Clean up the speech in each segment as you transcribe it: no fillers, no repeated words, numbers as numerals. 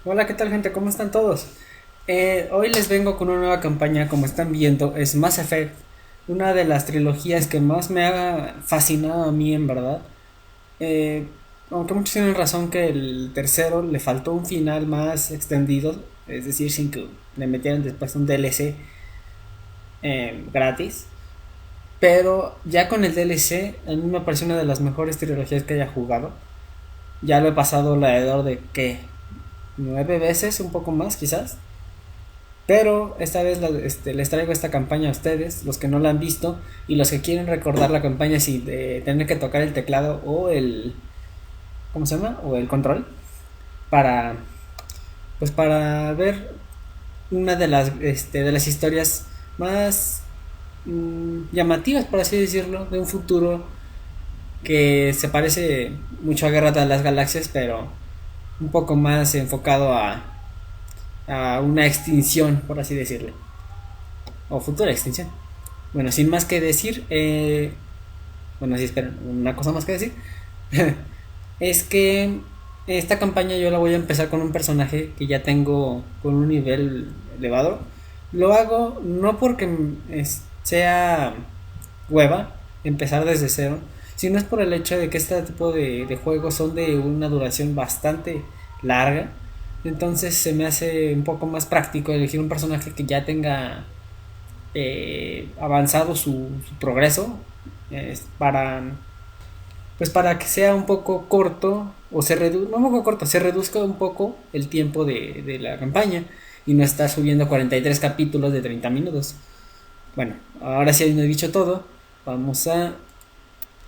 Hola, ¿qué tal, gente? ¿Cómo están todos? Hoy les vengo con una nueva campaña. Como están viendo, es Mass Effect, una de las trilogías que más me ha fascinado a mí, en verdad. Aunque muchos tienen razón que el tercero le faltó un final más extendido, es decir, sin que le metieran después un DLC gratis. Pero ya con el DLC, a mí me parece una de las mejores trilogías que haya jugado. Ya lo he pasado alrededor de, ¿qué? 9 veces, un poco más quizás. Pero esta vez les traigo esta campaña a ustedes, los que no la han visto y los que quieren recordar la campaña sin tener que tocar el teclado o el... ¿cómo se llama? O el control. Para... pues para ver una de las historias más llamativas, por así decirlo, de un futuro que se parece mucho a Guerra de las Galaxias, pero un poco más enfocado a una extinción, por así decirlo, o futura extinción. Bueno, sin más que decir, bueno, sí, esperen, una cosa más que decir. Es que esta campaña yo la voy a empezar con un personaje que ya tengo con un nivel elevado. Lo hago no porque sea hueva empezar desde cero, sino es por el hecho de que este tipo de juegos son de una duración bastante larga. Entonces se me hace un poco más práctico elegir un personaje que ya tenga avanzado su progreso, para que sea un poco corto, o no un poco corto, se reduzca un poco el tiempo de la campaña y no estar subiendo 43 capítulos de 30 minutos. Bueno, ahora sí habiendo dicho todo, vamos a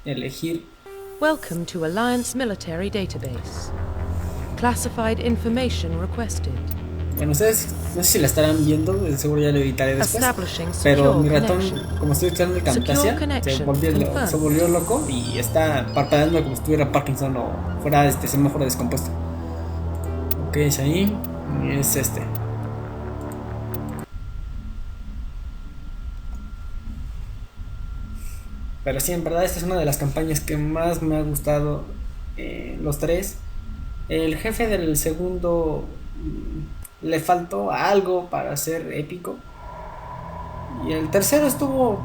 elegir. Welcome to Alliance Military Database. Classified information requested. Bueno, ustedes no sé si la estarán viendo, de seguro ya lo editaré después. Pero mi ratón, como estoy usando el Camtasia, se volvió loco y está parpadeando como si tuviera Parkinson o fuera semáforo descompuesto. Ok, es ahí. Y es este. Pero sí, en verdad esta es una de las campañas que más me ha gustado. Los tres. El jefe del segundo le faltó algo para ser épico. Y el tercero estuvo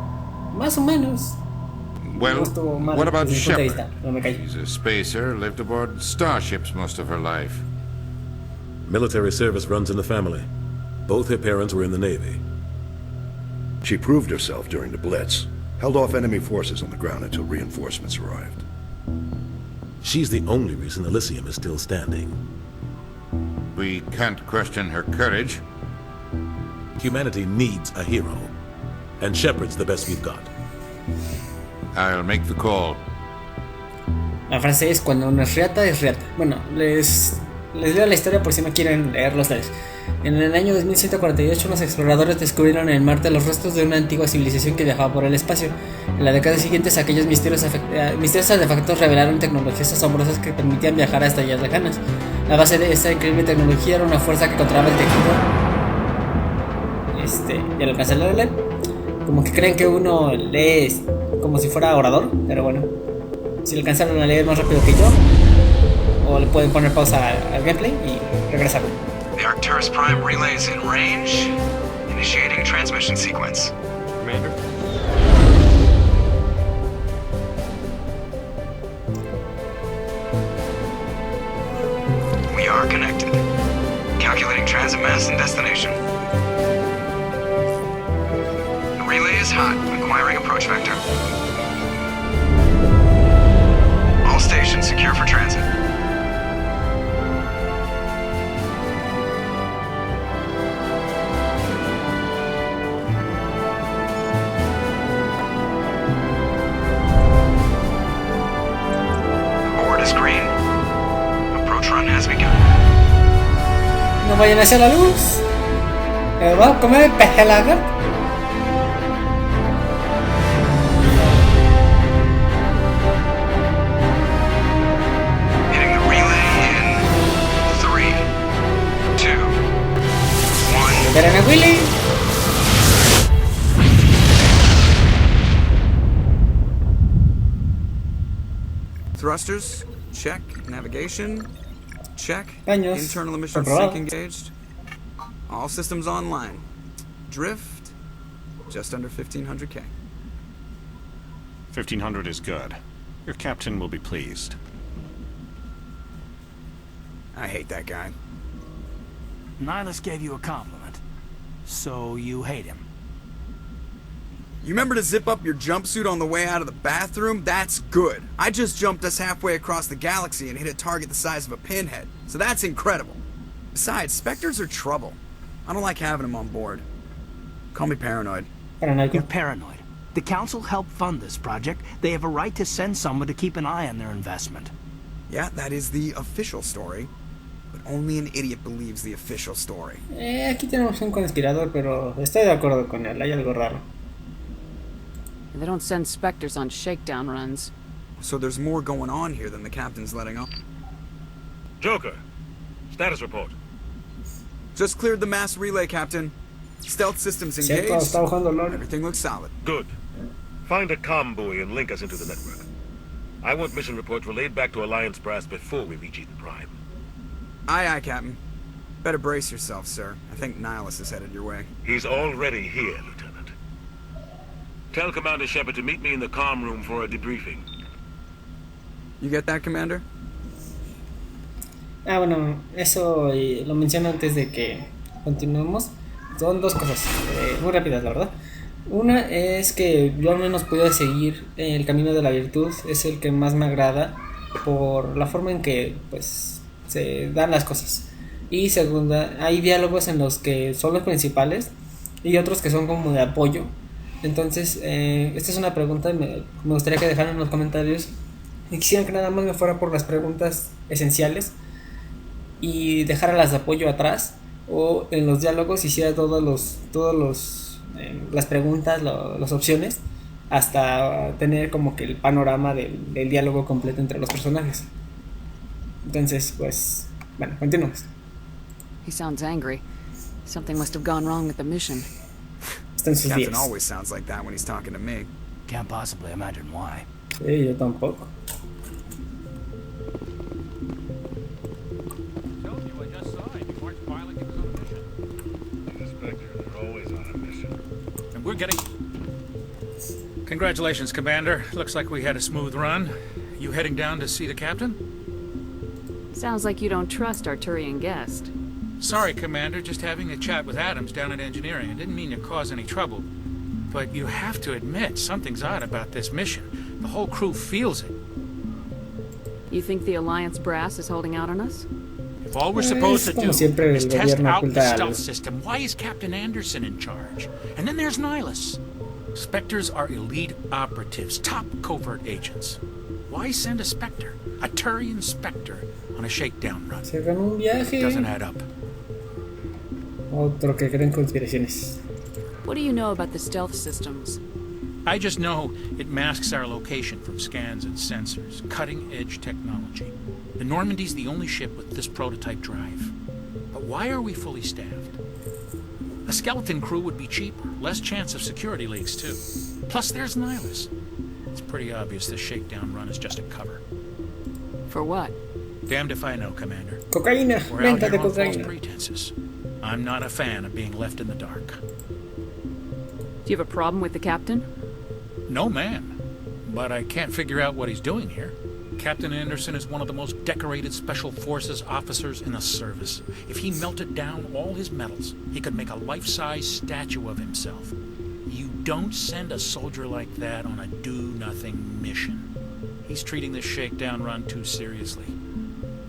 más o menos. Well, no mal, what about Shepard? No me She's a spacer, lived aboard starships most of her life. Military service runs in the family. Both her parents were in the Navy. She proved herself during the Blitz. Held off enemy forces on the ground until reinforcements arrived. She's the only reason Elysium is still standing. We can't question her courage. Humanity needs a hero. And Shepard's the best we've got. I'll make the call. La frase es: cuando uno es riata, es riata. Bueno, les leo la historia por si no quieren leerlo ustedes. En el año 2148, los exploradores descubrieron en Marte los restos de una antigua civilización que viajaba por el espacio. En la década siguiente, aquellos misteriosos artefactos revelaron tecnologías asombrosas que permitían viajar a estrellas lejanas. La base de esta increíble tecnología era una fuerza que controlaba el tejido. Ya lo alcancé a leer. Como que creen que uno lee como si fuera orador, pero bueno, si le alcanzaron a leer más rápido que yo, o le pueden poner pausa al gameplay y regresar. The Arcturus Prime relay is in range. Initiating transmission sequence. Commander. We are connected. Calculating transit mass and destination. The relay is hot, acquiring approach vector. All stations secure for transit. No vayan hacia la luz. ¿Va a comer peje lagarto? Hitting the relay in 3, 2, 1. Willy. Thrusters, check. Navigation, check. Baños. Internal emission Comprobado. sync engaged. All systems online. Drift, just under 1500K. 1500 is good. Your captain will be pleased. I hate that guy. Nihilus gave you a compliment. So you hate him. You remember to zip up your jumpsuit on the way out of the bathroom? That's good. I just jumped us halfway across the galaxy and hit a target the size of a pinhead. So that's incredible. Besides, Spectres are trouble. I don't like having them on board. Call me paranoid. Paranoico. You're paranoid. The Council helped fund this project. They have a right to send someone to keep an eye on their investment. Yeah, that is the official story. But only an idiot believes the official story. Aquí tenemos un conspirador, pero estoy de acuerdo con él. Hay algo raro. They don't send Spectres on shakedown runs. So there's more going on here than the captain's letting on. Joker, status report. Just cleared the mass relay, Captain. Stealth systems Cierto, engaged. está bajando LOL. Everything looks solid. Good. Find a comm buoy and link us into the network. I want mission reports relayed back to Alliance Brass before we reach Eden Prime. Aye, aye, Captain. Better brace yourself, sir. I think Nihilus is headed your way. He's already here, Lieutenant. Tell Commander Shepard to meet me in the comm room for a debriefing. You get that, Commander? Bueno, eso lo menciono antes de que continuemos. Son dos cosas muy rápidas, la verdad. Una es que yo al menos pude seguir el camino de la virtud. Es el que más me agrada por la forma en que pues se dan las cosas. Y segunda, hay diálogos en los que son los principales y otros que son como de apoyo. Entonces, esta es una pregunta, me gustaría que dejaran en los comentarios. Y quisiera que nada más me fuera por las preguntas esenciales y dejara las de apoyo atrás, o en los diálogos hiciera las preguntas, las opciones, hasta tener como que el panorama del diálogo completo entre los personajes. Entonces, pues, bueno, continuamos. He sounds angry. Something must have gone wrong with the mission. Está en sus Captain días. always sounds like that when he's talking to me. Can't possibly imagine why. Sí, yo tampoco. And we're getting... Congratulations, Commander. Looks like we had a smooth run. You heading down to see the captain? Sounds like you don't trust our Turian guest. Sorry, Commander. Just having a chat with Adams down at engineering. I didn't mean to cause any trouble. But you have to admit, something's odd about this mission. The whole crew feels it. You think the Alliance brass is holding out on us? If all we're supposed to do como siempre, is el test gobierno out the oculta algo. stealth system, why is Captain Anderson in charge? And then there's Nihilus. Spectres are elite operatives, top covert agents. Why send a Spectre, a Turian Spectre, on a shakedown run? Se ganó un viaje. Doesn't add up. Otro que creen conspiraciones. What do you know about the stealth systems? I just know it masks our location from scans and sensors. Cutting-edge technology. The Normandy's the only ship with this prototype drive. But why are we fully staffed? A skeleton crew would be cheaper, less chance of security leaks too. Plus there's Nihilus. It's pretty obvious this shakedown run is just a cover. For what? Damned if I know, Commander. Cocaína, We're out venta here de on false cocaína. pretenses. I'm not a fan of being left in the dark. Do you have a problem with the captain? No, ma'am. But I can't figure out what he's doing here. Captain Anderson is one of the most decorated Special Forces officers in the service. If he melted down all his medals, he could make a life-size statue of himself. You don't send a soldier like that on a do-nothing mission. He's treating this shakedown run too seriously.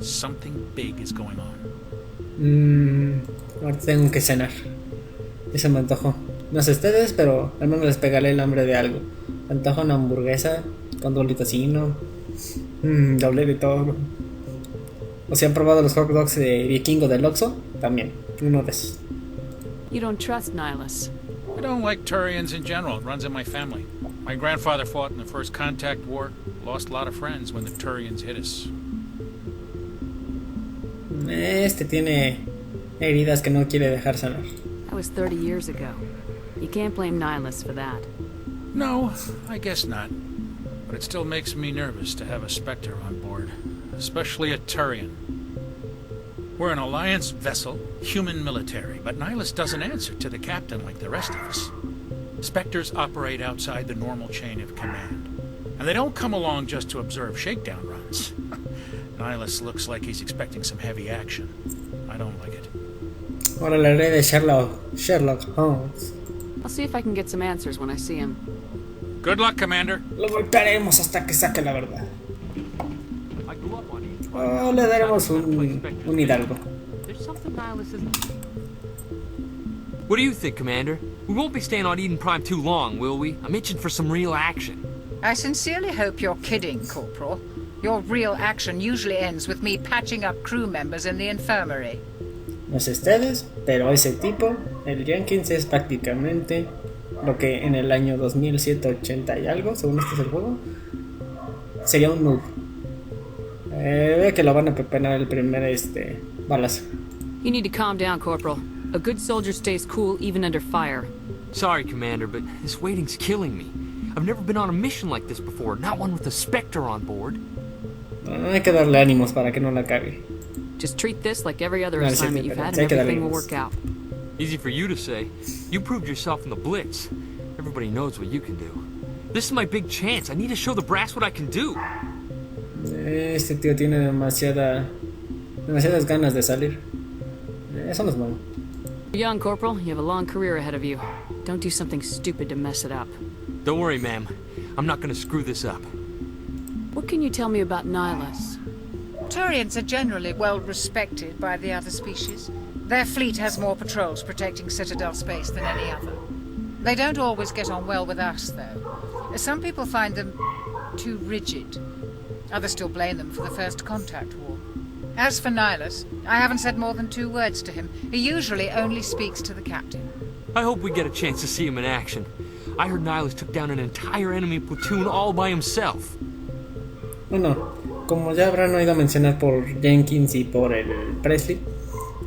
Something big is going on. Ahorita tengo que cenar. Eso me antojó. No sé ustedes, pero al menos les pegaré el hambre de algo. Me antoja una hamburguesa con doble tocino, doble de todo. O si han probado los hot dogs de vikingo del Oxxo, también, uno de esos. You don't trust Nihilus. I don't like Turians in general. It runs in my family. My grandfather fought in the First Contact War. Lost a lot of friends when the Turians hit us. Este tiene heridas que no quiere dejar sanar. I was 30 years ago. You can't blame Nihilus for that. No, I guess not. But it still makes me nervous to have a Spectre on board, especially a Turian. We're an Alliance vessel, human military, but Nihilus doesn't answer to the captain like the rest of us. Spectres operate outside the normal chain of command. And they don't come along just to observe shakedown runs. Nihilus looks like he's expecting some heavy action. I don't like it. Ahora la ley de Sherlock Holmes. I'll see if I can get some answers when I see him. Good luck, Commander. Lo golpearemos hasta que saque la verdad. O le daremos un hidalgo. What do you think, Commander? We won't be staying on Eden Prime too long, will we? I'm itching for some real action. I sincerely hope you're kidding, Corporal. Your real action usually ends with me patching up crew members in the infirmary. No sé ustedes, pero ese tipo, el Jenkins, es prácticamente lo que en el año 2780 y algo, según este es el juego, sería un noob. Ve que lo van a pepenar el primer balazo. You need to calm down, Corporal. A good soldier stays cool even under fire. Sorry, Commander, but this waiting's killing me. I've never been on a mission like this before, not one with a Spectre on board. Hay que darle ánimos para que no la cague. Just treat this like every other assignment you've had and everything will work out. Easy for you to say. You proved yourself in the Blitz. Everybody knows what you can do. This is my big chance. I need to show the brass what I can do. Este tío tiene demasiadas ganas de salir. Eso no es malo. You're young, Corporal. You have a long career ahead of you. Don't do something stupid to mess it up. Don't worry, ma'am. I'm not going to screw this up. What can you tell me about Nihilus? Turians are generally well respected by the other species. Their fleet has more patrols protecting Citadel space than any other. They don't always get on well with us, though. Some people find them too rigid. Others still blame them for the First Contact War. As for Nihilus, I haven't said more than 2 words to him. He usually only speaks to the captain. I hope we get a chance to see him in action. I heard Nihilus took down an entire enemy platoon all by himself. Bueno, como ya habrán oído mencionar por Jenkins y por el Presley,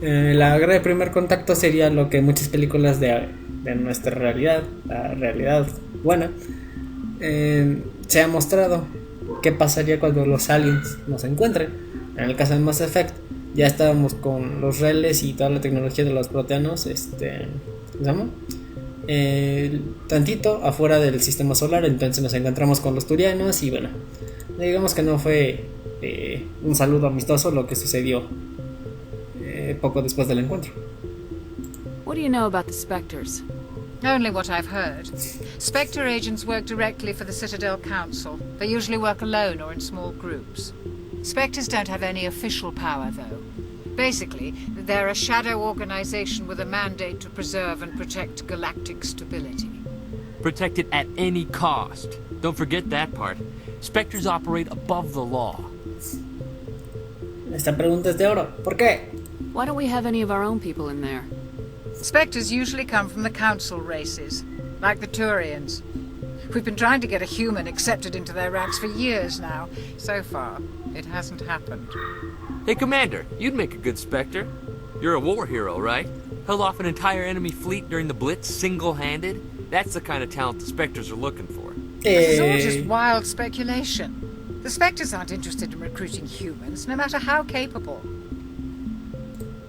la guerra de primer contacto sería lo que muchas películas de nuestra realidad, la realidad buena, se ha mostrado. ¿Qué pasaría cuando los aliens nos encuentren? En el caso de Mass Effect, ya estábamos con los reles y toda la tecnología de los proteanos, ¿cómo se llama? Tantito afuera del sistema solar, entonces nos encontramos con los turianos y bueno, digamos que no fue un saludo amistoso lo que sucedió poco después del encuentro. What do you know about the Spectres? Only what I've heard. Spectre agents work directly for the Citadel Council. They usually work alone or in small groups. Spectres don't have any official power, though. Basically, they're a shadow organization with a mandate to preserve and protect galactic stability. Protect it at any cost. Don't forget that part. Spectres operate above the law. Esta pregunta es de oro. ¿Por qué? Why don't we have any of our own people in there? Spectres usually come from the Council races, like the Turians. We've been trying to get a human accepted into their ranks for years now. So far, it hasn't happened. Hey, Commander, you'd make a good Spectre. You're a war hero, right? Held off an entire enemy fleet during the Blitz single-handed? That's the kind of talent the Spectres are looking for. This is all just wild speculation. The Spectres aren't interested in recruiting humans, no matter how capable.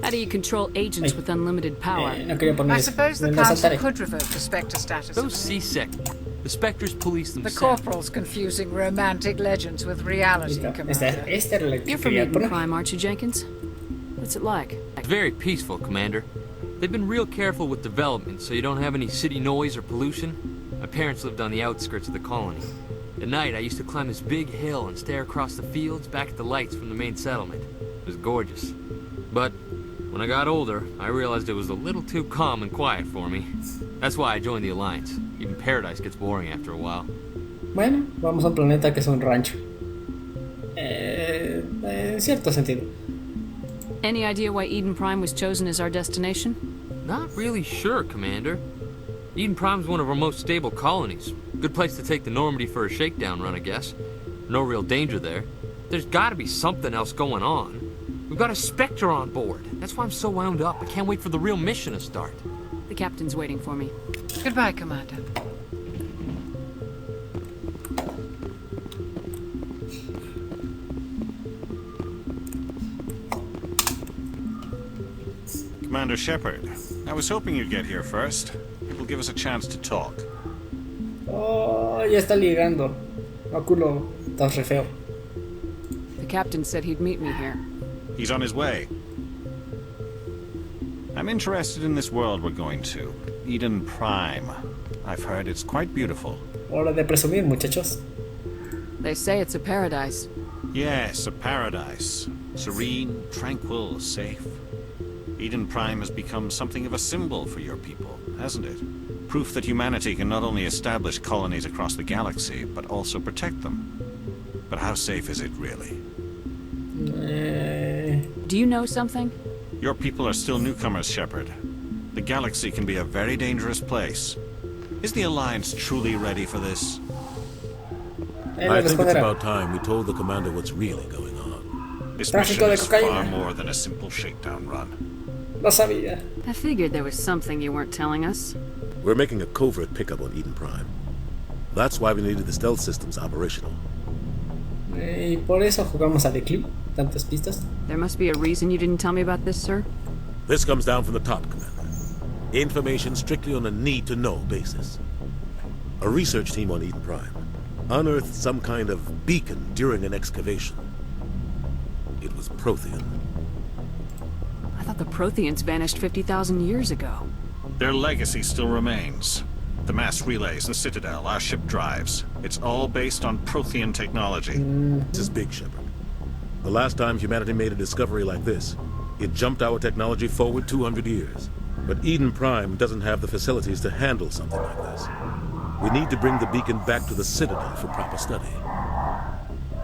How do you control agents with unlimited power? I suppose the Council could revoke the Spectre status. Those C-Sec. The Spectres police themselves. The Corporal's confusing romantic legends with reality, Commander. You're from Eden Prime, aren't you, Jenkins? What's it like? It's very peaceful, Commander. They've been real careful with development, so you don't have any city noise or pollution. My parents lived on the outskirts of the colony. At night, I used to climb this big hill and stare across the fields back at the lights from the main settlement. It was gorgeous. But when I got older, I realized it was a little too calm and quiet for me. That's why I joined the Alliance. Even paradise gets boring after a while. Bueno, vamos a un planeta que es un rancho. En cierto sentido. Any idea why Eden Prime was chosen as our destination? Not really sure, Commander. Eden Prime's one of our most stable colonies. Good place to take the Normandy for a shakedown run, I guess. No real danger there. There's gotta be something else going on. We've got a Spectre on board. That's why I'm so wound up. I can't wait for the real mission to start. The captain's waiting for me. Goodbye, Commander. Commander Shepard, I was hoping you'd get here first. It will give us a chance to talk. Oh, ya está ligando. No, culo, estás re feo. The captain said he'd meet me here. He's on his way. I'm interested in this world we're going to. Eden Prime. I've heard it's quite beautiful. Hora de presumir, muchachos. They say it's a paradise. Yes, a paradise. Serene, tranquil, safe. Eden Prime has become something of a symbol for your people, hasn't it? Proof that humanity can not only establish colonies across the galaxy, but also protect them. But how safe is it really? Do you know something? Your people are still newcomers, Shepard. The galaxy can be a very dangerous place. Is the Alliance truly ready for this? I think it's about time we told the commander what's really going on. This mission is far more than a simple shakedown run. Lo sabía. I figured there was something you weren't telling us. We're making a covert pickup on Eden Prime. That's why we needed the stealth systems operational. Y por eso jugamos a The Clue. Tantas pistas. There must be a reason you didn't tell me about this, sir. This comes down from the top, Commander. Information strictly on a need-to-know basis. A research team on Eden Prime unearthed some kind of beacon during an excavation. It was Prothean. I thought the Protheans vanished 50,000 years ago. Their legacy still remains. The mass relays, the Citadel, our ship drives. It's all based on Prothean technology. This is big, Shepard. The last time humanity made a discovery like this, it jumped our technology forward 200 years. But Eden Prime doesn't have the facilities to handle something like this. We need to bring the beacon back to the Citadel for proper study.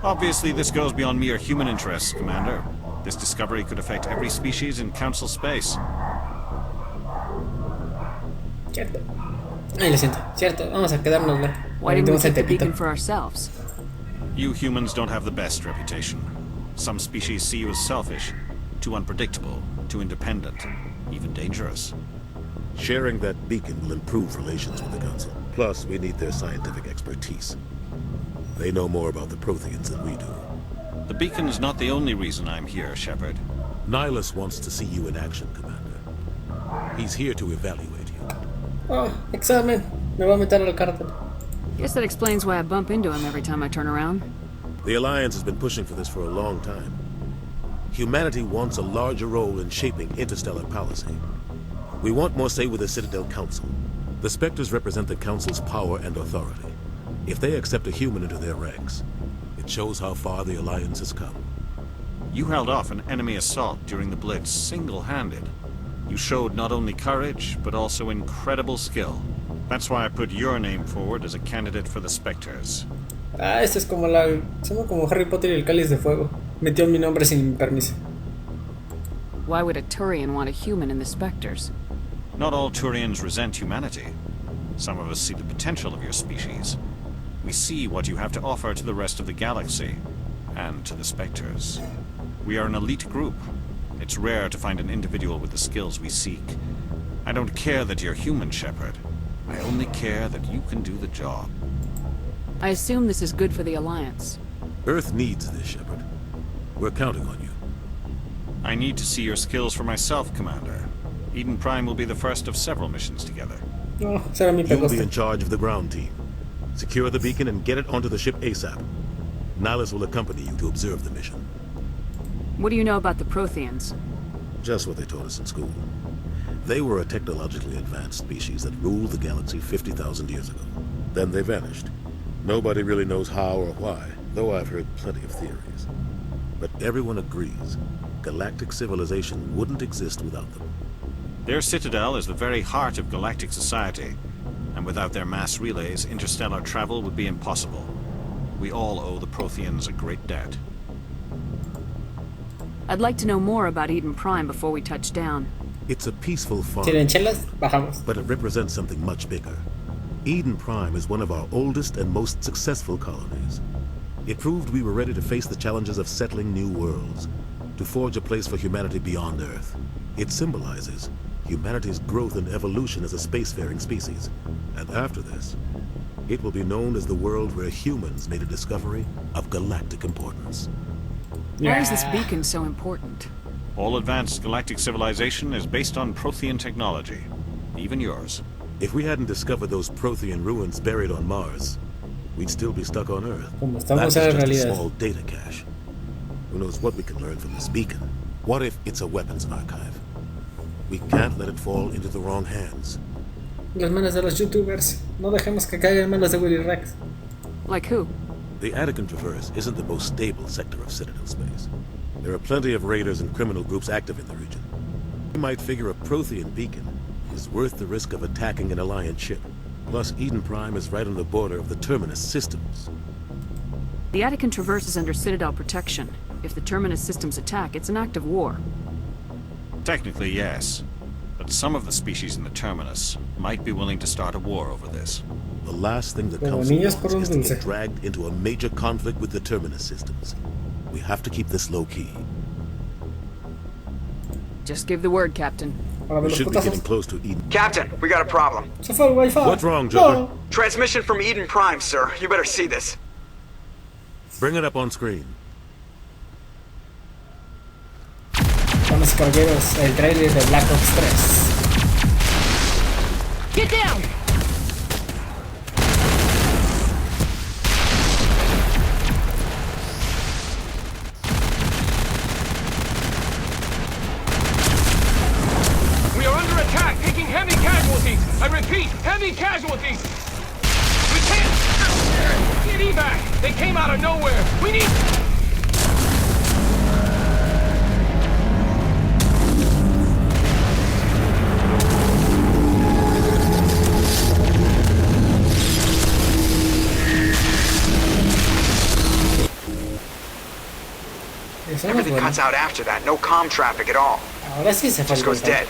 Obviously, this goes beyond mere human interests, Commander. This discovery could affect every species in Council space. Cierto. Ahí lo siento. Cierto, vamos a quedárnoslo. Why didn't we take the beacon for ourselves? You humans don't have the best reputation. Some species see you as selfish, too unpredictable, too independent, even dangerous. Sharing that beacon will improve relations with the Council. Plus, we need their scientific expertise. They know more about the Protheans than we do. The beacon's not the only reason I'm here, Shepard. Nihilus wants to see you in action, Commander. He's here to evaluate you. Oh, examen. Me voy a meter al cártel. Guess that explains why I bump into him every time I turn around. The Alliance has been pushing for this for a long time. Humanity wants a larger role in shaping interstellar policy. We want more say with the Citadel Council. The Spectres represent the Council's power and authority. If they accept a human into their ranks, it shows how far the Alliance has come. You held off an enemy assault during the Blitz single-handed. You showed not only courage, but also incredible skill. That's why I put your name forward as a candidate for the Spectres. Ah, esto es como somos como Harry Potter y el Cáliz de Fuego. Metió mi nombre sin permiso. Why would a Turian want a human in the Spectres? Not all Turians resent humanity. Some of us see the potential of your species. We see what you have to offer to the rest of the galaxy, and to the Spectres. We are an elite group. It's rare to find an individual with the skills we seek. I don't care that you're human, Shepard. I only care that you can do the job. I assume this is good for the Alliance. Earth needs this, Shepard. We're counting on you. I need to see your skills for myself, Commander. Eden Prime will be the first of several missions together. Oh, será mi You'll be in charge of the ground team. Secure the beacon and get it onto the ship ASAP. Nihilus will accompany you to observe the mission. What do you know about the Protheans? Just what they taught us in school. They were a technologically advanced species that ruled the galaxy 50,000 years ago. Then they vanished. Nobody really knows how or why, though I've heard plenty of theories. But everyone agrees, galactic civilization wouldn't exist without them. Their citadel is the very heart of galactic society, and without their mass relays, interstellar travel would be impossible. We all owe the Protheans a great debt. I'd like to know more about Eden Prime before we touch down. It's a peaceful farm, but it represents something much bigger. Eden Prime is one of our oldest and most successful colonies. It proved we were ready to face the challenges of settling new worlds, to forge a place for humanity beyond Earth. It symbolizes humanity's growth and evolution as a spacefaring species. And after this, it will be known as the world where humans made a discovery of galactic importance. Why is this beacon so important? All advanced galactic civilization is based on Prothean technology. Even yours. If we hadn't discovered those Prothean ruins buried on Mars, we'd still be stuck on Earth. That's just a small data cache. Who knows what we can learn from this beacon? What if it's a weapons archive? We can't let it fall into the wrong hands. Las manos de los youtubers. No dejemos que caigan en manos de Willy Rex. Like who? The Attican Traverse isn't the most stable sector of Citadel space. There are plenty of raiders and criminal groups active in the region. You might figure a Prothean beacon is worth the risk of attacking an Alliance ship. Plus, Eden Prime is right on the border of the Terminus systems. The Attican Traverse is under Citadel protection. If the Terminus systems attack, it's an act of war. Technically, yes. But some of the species in the Terminus might be willing to start a war over this. The last thing the Council wants is to get dragged into a major conflict with the Terminus systems. We have to keep this low-key. Just give the word, Captain. We should be getting close to Eden. Captain, we got a problem. What's wrong, Joker? Transmission from Eden Prime, sir. You better see this. Bring it up on screen. Damas y caballeros, el trailer de Black Ops 3. Get down! We are under attack, taking heavy casualties. I repeat, heavy casualties. We can't get evac. They came out of nowhere. We need. Everything cuts out after that. No comm traffic at all. Ahora sí se fue Just el goes control. dead.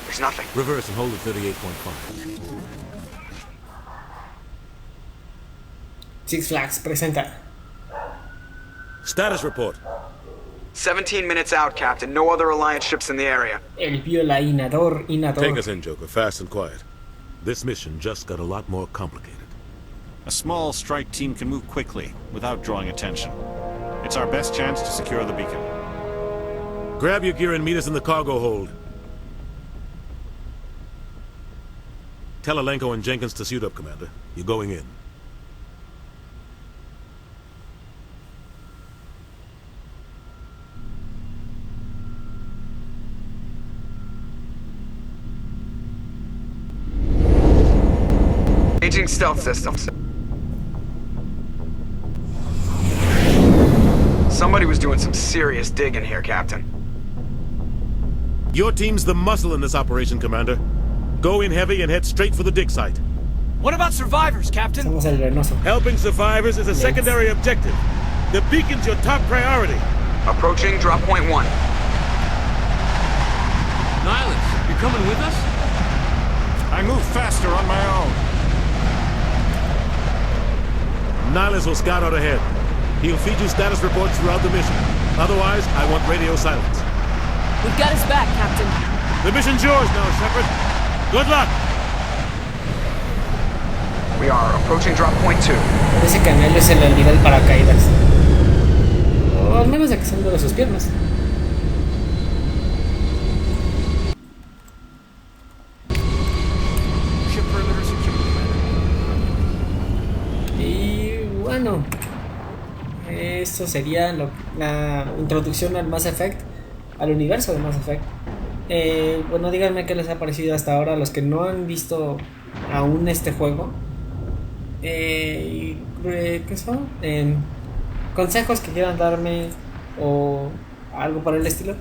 There's nothing. Reverse and hold at 38.5. Six Flags presenta. Status report. 17 minutes out, Captain. No other Alliance ships in the area. El violainador inador. Take us in, Joker. Fast and quiet. This mission just got a lot more complicated. A small strike team can move quickly without drawing attention. It's our best chance to secure the beacon. Grab your gear and meet us in the cargo hold. Tell Alenko and Jenkins to suit up, Commander. You're going in. Aging stealth systems. Somebody was doing some serious digging here, Captain. Your team's the muscle in this operation, Commander. Go in heavy and head straight for the dig site. What about survivors, Captain? Somos el venoso. Helping survivors is a secondary objective. The beacon's your top priority. Approaching drop point 1. Nihilus, you coming with us? I move faster on my own. Nihilus will scout out ahead. He'll feed you status reports throughout the mission. Otherwise, I want radio silence. We've got his back, Captain. The mission's yours now, Shepard. Good luck. We are approaching drop point 2. Parece que a Nelly se le olvida el paracaídas. O al menos de que salga de sus piernas. Y bueno, esto sería la introducción al Mass Effect, al universo de Mass Effect. Bueno, díganme qué les ha parecido hasta ahora a los que no han visto aún este juego. ¿Qué son? Consejos que quieran darme o algo por el estilo.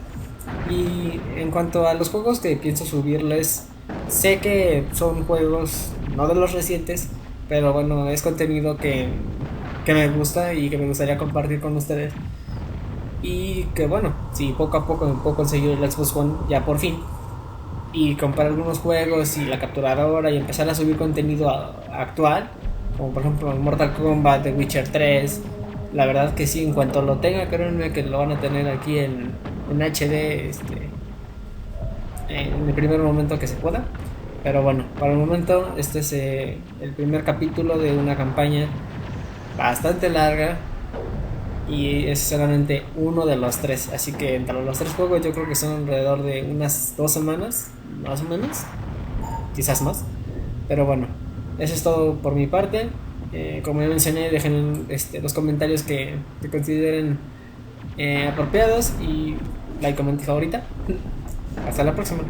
Y en cuanto a los juegos que pienso subirles, sé que son juegos no de los recientes, pero bueno, es contenido que me gusta y que me gustaría compartir con ustedes. Y que bueno, si poco a poco me puedo conseguir el Xbox One ya por fin y comprar algunos juegos y la capturadora y empezar a subir contenido actual, como por ejemplo Mortal Kombat, The Witcher 3, la verdad que sí, en cuanto lo tenga, créanme que lo van a tener aquí en HD, en el primer momento que se pueda. Pero bueno, para el momento este es el primer capítulo de una campaña bastante larga y es solamente uno de los 3. Así que entre los 3 juegos yo creo que son alrededor de unas 2 semanas, más o menos, quizás más. Pero bueno, eso es todo por mi parte. Como ya mencioné, dejen los comentarios que consideren apropiados y like, comenta y favorita. Hasta la próxima.